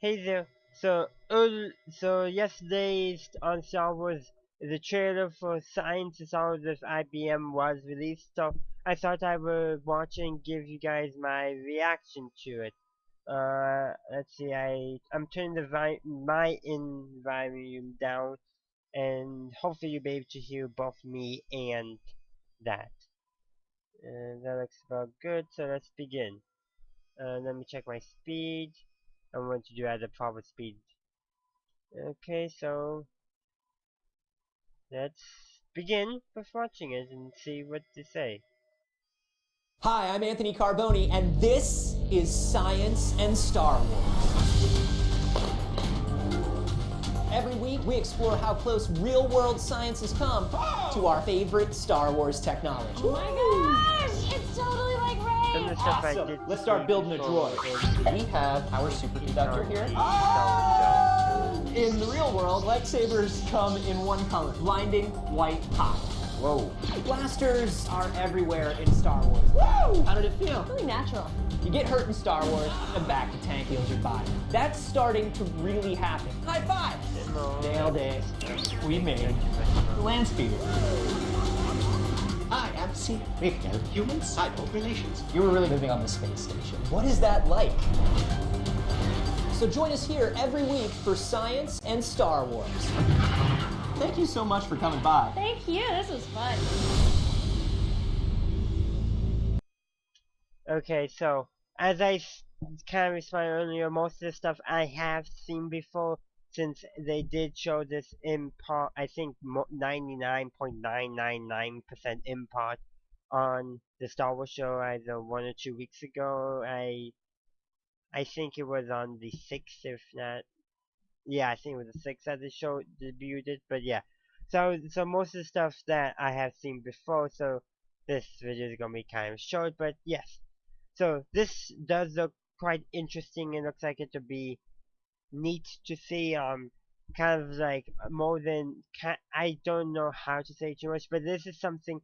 Hey there. So yesterday's on Star Wars, the trailer for Science is All with IBM was released. So I thought I would watch it and give you guys my reaction to it. Let's see. I'm turning my volume down, and hopefully you'll be able to hear both me and that. That looks about good. So let's begin. Let me check my speed. I want to do at the proper speed. Okay, so let's begin with watching it and see what they say. Hi, I'm Anthony Carboni, and this is Science and Star Wars. Every week, we explore how close real-world science has come to our favorite Star Wars technology. Oh my gosh! It's totally like Some of Ray! the stuff I Awesome. did Let's start building a before droid. We have our superconductor here. In the real world, lightsabers come in one color, blinding white hot. Whoa. Blasters are everywhere in Star Wars. Woo! How did it feel? Really natural. You get hurt in Star Wars, and back to tank heals your body. That's starting to really happen. High five! Nailed it. We made it. The land speeder. I am C-Critical Human-Cyborg Relations. You were really living on the space station. What is that like? So join us here every week for Science and Star Wars. Thank you so much for coming by. Thank you. This was fun. Okay, so as I kind of responded earlier, most of the stuff I have seen before, since they did show this in part, I think 99.999% in part on the Star Wars show either 1 or 2 weeks ago. I think it was on the 6th, if not. Yeah, I think it was the 6th that the show debuted, but yeah. So most of the stuff that I have seen before, so this video is gonna be kind of short, but yes. So this does look quite interesting. It looks like it to be neat to see. Kind of like more than I don't know how to say too much, but this is something,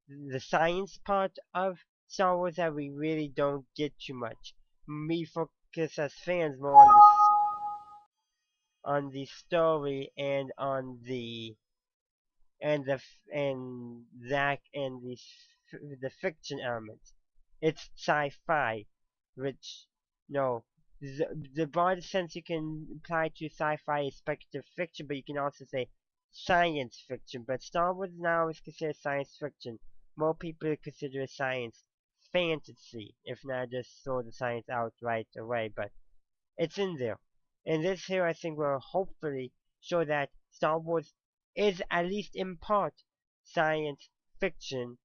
the science part of Star Wars, that we really don't get too much. We focus as fans more on the story and on the and the fiction elements. It's sci-fi, which no, the broad sense you can apply to sci-fi is speculative fiction, but you can also say science fiction. But Star Wars now is considered science fiction. More people consider it science fantasy, if not just throw the science out right away. But it's in there. And this here, I think, will hopefully show that Star Wars is, at least in part, science fiction,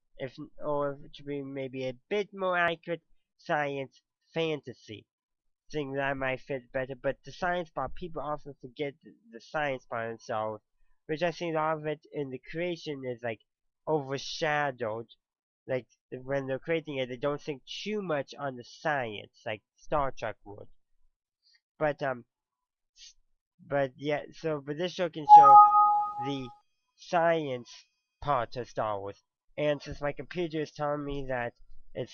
or to be maybe a bit more accurate, science fantasy. Thing that might fit better, but the science part, people often forget the science part themselves, which I think a lot of it in the creation is like overshadowed. Like when they're creating it, they don't think too much on the science, like Star Trek would. But yeah, but this show can show the science part of Star Wars. And since my computer is telling me that it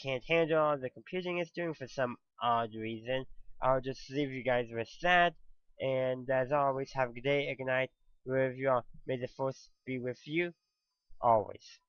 can't handle all the computing it's doing for some odd reason, I'll just leave you guys with that. And as always, have a good day, a good night, wherever you are. May the force be with you always.